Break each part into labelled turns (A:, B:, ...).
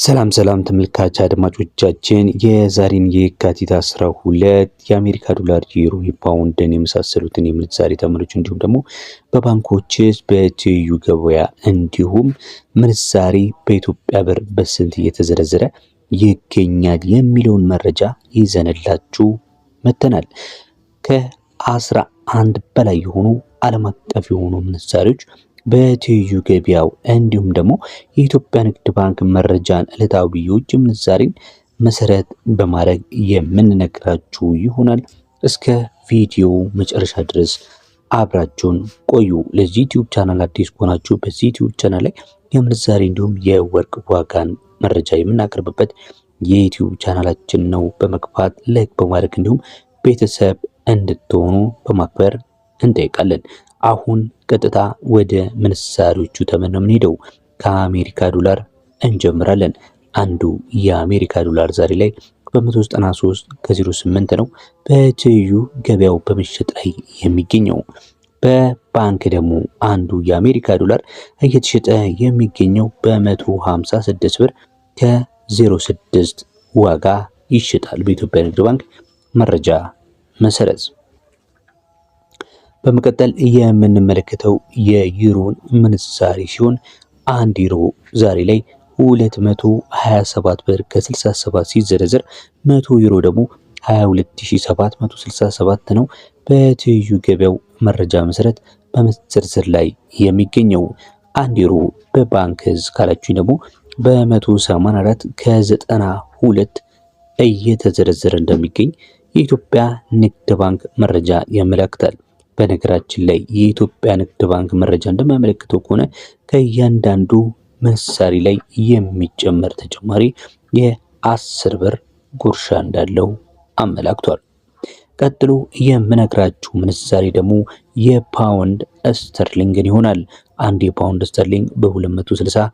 A: ሰላም ተመልካች አድማጮቻችን የዛሬን የካቲት 12 የአሜሪካ ዶላር፣ ዩሮ፣ ፓውንድን የመሳሰሉትን የምንዛሬ ተመኖች እንዲሁም ደግሞ በባንኮችስ በትይዩ ገበያ እንዲሁም ምንዛሬ በኢትዮጵያ ብር በስንት እየተዘረዘረ ይገኛል የሚለውን መረጃ ይዘንላችሁ መጥተናል። ከ11 በላይ የሆኑ ዓለም አቀፍ የሆኑ ምንዛሬዎች በትይዩ ገበያው እንዲሁም ደግሞ የኢትዮጵያ ንግድ ባንክ መረጃን ዕለታዊ የውጭ ምንዛሬን መሰረት በማድረግ የምንነግራችሁ ይሆናል። እስከ ቪዲዮ መጨረሻ ድረስ አብራችሁን ቆዩ። ለዚህ ዩቲዩብ ቻናል አዲስ ከሆናችሁ በዚህ ዩቲዩብ ቻናል ላይ የምንዛሬ እንዲሁም የወርቅ ዋጋን መረጃ የምናቀርብበት የዩቲዩብ ቻናላችን ነው። በመግባት ላይክ በማድረግ እንዲሁም ቤተሰብ እንድትሆኑ በማክበር እንጠይቃለን። አሁን ቀጥታ ወደ ምንዛሬዎቹ ተመን ነው የምንሄደው። ከአሜሪካ ዶላር እንጀምራለን። አንዱ የአሜሪካ ዶላር ዛሬ ላይ በ193 ከ08 ነው በትይዩ ገበያው በመሸጥ ላይ የሚገኘው። በባንክ ደግሞ አንዱ የአሜሪካ ዶላር እየተሸጠ የሚገኘው በ156 ብር ከ06 ዋጋ ይሸጣል በኢትዮጵያ ንግድ ባንክ መረጃ መሰረት። በመቀጠል የምንመለከተው የዩሮን ምንዛሬ ሲሆን አንድ ዩሮ ዛሬ ላይ 227 ብር ከ67 ሲዘረዘር 100 ዩሮ ደግሞ 22767 ነው በትይዩ ገበያው መረጃ መሰረት በመዘርዘር ላይ የሚገኘው። አንድ ዩሮ በባንክ ካላችሁኝ ደግሞ በ184 ከ92 እየተዘረዘረ እንደሚገኝ የኢትዮጵያ ንግድ ባንክ መረጃ ያመለክታል። በነገራችን ላይ የኢትዮጵያ ንግድ ባንክ መረጃ እንደሚያመለክተው ከሆነ ከእያንዳንዱ ምንዛሬ ላይ የሚጨመር ተጨማሪ የ10 ብር ጉርሻ እንዳለው አመላክቷል። ቀጥሎ የምነግራችሁ ምንዛሬ ደግሞ የፓውንድ ስተርሊንግን ይሆናል። አንድ የፓውንድ ስተርሊንግ በ260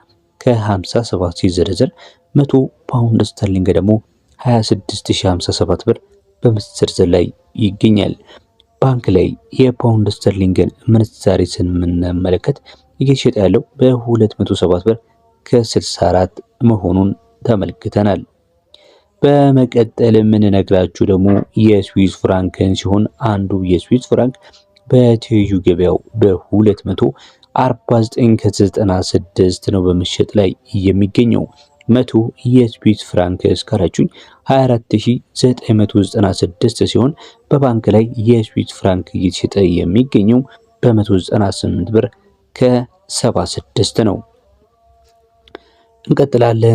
A: ከ57 ሲዘረዘር 100 ፓውንድ ስተርሊንግ ደግሞ 26057 ብር በመዘርዘር ላይ ይገኛል። ባንክ ላይ የፓውንድ ስተርሊንግን ምንዛሬ ስንመለከት እየተሸጠ ያለው በ207 ብር ከ64 መሆኑን ተመልክተናል። በመቀጠል የምንነግራችሁ ደግሞ የስዊስ ፍራንክን ሲሆን አንዱ የስዊስ ፍራንክ በትይዩ ገበያው በ249 ከ96 ነው በመሸጥ ላይ የሚገኘው። 100 የስዊስ ፍራንክ እስካላችሁኝ 24996 ሲሆን በባንክ ላይ የስዊስ ፍራንክ እየተሸጠ የሚገኘው በ198 ብር ከ76 ነው። እንቀጥላለን።